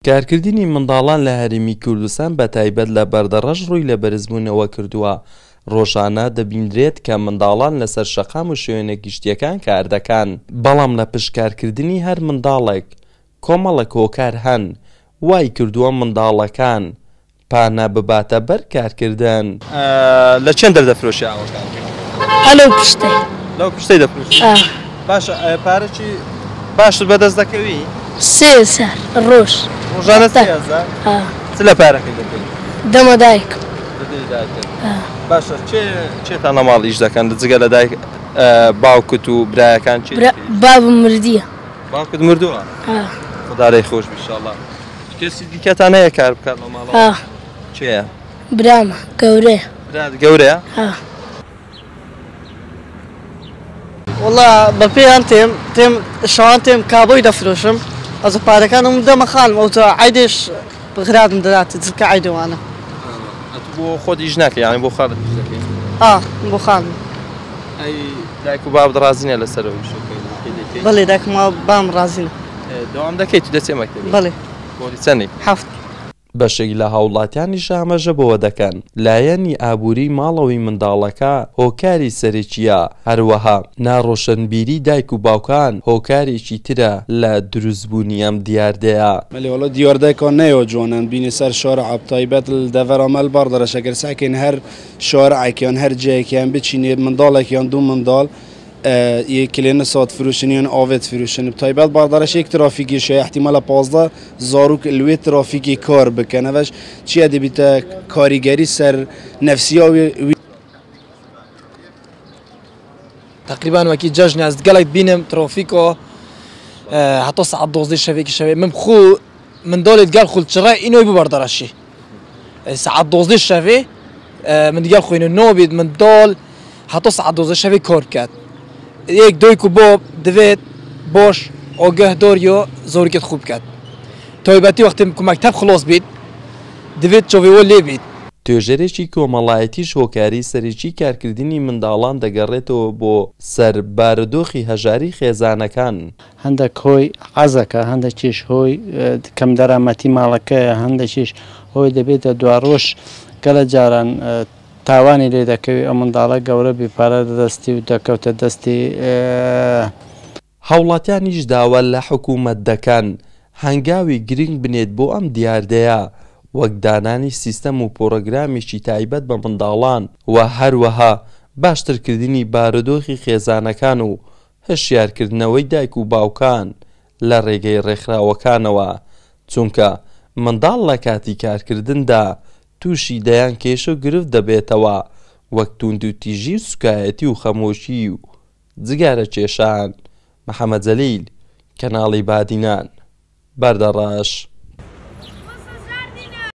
کارکردنی منداڵان لە هەرێمی کوردستان بە تایبەت لە بەردەڕەش ڕووی لە بەرزبوونەوە کردووە. ڕۆژانە دەبینرێت کە منداڵان لەسەر شەقام و شوێنە گشتیەکان کار دەکەن، بەڵام لە پشتکارکردنی هەر منداڵێک کۆمەڵە هۆکار هەن وای کردووە منداڵەکان پانە بباتە بەر کارکردن. لە چەند دەردەفرۆشی ئاوەکان؟ هەلو پشتەی لەو پشتەی دەفرۆشی. باشە پارەی باشتر بەدەست دەکەوی؟ سێ سەر ڕۆژ ڕۆژانە سێهەزار؟ چ لە پارەکەی دەکەی؟ دەمە دایکم. باشە چێتان لە ماڵ ئیش دەکەن جگە لە دایک باوکت و برایەکان چێ؟ بابم مردیە. باوکت مردووە؟ خوددارەی خۆش بیشەڵڵا. کەسی دیکەتان هەیە کار بکات لە ماڵەوە؟ چێیە؟ برامە گەورەیە. برات گەورەیە؟ وەڵا بەپێیان تێم شەوان تێم کابۆی دەفرۆشم ئەز پارەکانم دەمە خانم ئەوتە عیدێش بغراتم دەداتێت جکە عیدەوانە. بۆ خۆت ئیش ناکەی یانی بۆ خاڵت ئیش دەکەی؟ بۆ خانم. ئەی دایک و بابت ڕازینە لەسەرەوە بەڵێ دایکم بام ڕازینە. دەوام دەکەیت تو دەچێ مەکتەب؟ بەڵێ. بۆری چەندی؟ 7. بەشێک لە هاوڵاتیانیش ئاماژە بەوە دەکەن لایەنی ئابووری ماڵەوەی منداڵەکە هۆکاری سەرەکیە، هەروەها ناڕۆشنبیری دایک و باوکان هۆکارێکی ترە لە دروستبوونی ئەم دیاردەیە. مەلێوەڵە دیواردایکۆن نەیەوە جوانان بینی سەر شۆرە تایبەت دەڤەرەمەل بەردەرە شەگەر ساکەین هەر شۆرەعێکیان هەر جەیەکیان بچینێ منداڵێکیان دوو منداڵ یەکلێنە سات فروشنیان ئاوێت فروشن تایبەت باردەرەشێک ترافیکی شەیە احتیمالە 15 زاروک لوێ ترافیکی کار بکەنەوەش چیە دەبیتە کاریگەری سەر نەفسیاوی تقریبا وەکی جەژن ئەس گەلێک بینم ترافیکۆ هەتا سەعات 12 شەوێکی شەوێ من خۆ منداڵێت گەل خولچڕای ئینۆی ببەردەرەشی سەعات 12 شەوێ من دیگەل خۆینە نۆبێت منداڵ هەتا سەعات 12 شەوێ کار بکات. یەک دایک و باب دەوێت باش ئاگەهداری و زۆرگێت خوب بکات. تایبەتی وەختی مەکتەب خلاص بیت دەوێت چاوێوە لێ بیت. توێژەرێکی کۆمەڵایەتیش هۆکاری سەرەکی کارکردنی منداڵان دەگەڕێتەوە بۆ سەر بارودۆخی هەژاری خێزانەکان. هەندێک هۆی حەزەکە هەندێکیش هۆی کەم دەرامەتی ماڵەکەیە هەندێکیش هۆی دەبێتە دواڕۆژ گەلە جاران تاوانی لێ دەکەوێت ئەو منداڵە گەورە بیپارە دەستی و دەکەوتە دەستی. هاوڵاتیانیش داوا لە حکوومەت دەکەن هەنگاوی گرنگ بنێت بۆ ئەم دیاردەیە وەک دانانی سیستەم و پۆرۆگرامێکی تایبەت بە منداڵان و هەروەها باشترکردنی بارودۆخی خێزانەکان و هەشیارکردنەوەی دایک و باوکان لە ڕێگەی ڕێکخراوەکانەوە، چونکە منداڵ لە کاتی کارکردندا تووشی دەیان کێشە و گرفت دەبێتەوە وەک توند و تیژی و سوکایەتی و خەمۆشی و جگارە کێشان. محەممەد جەلیل، کەناڵی بادینان، بەردەڕەش.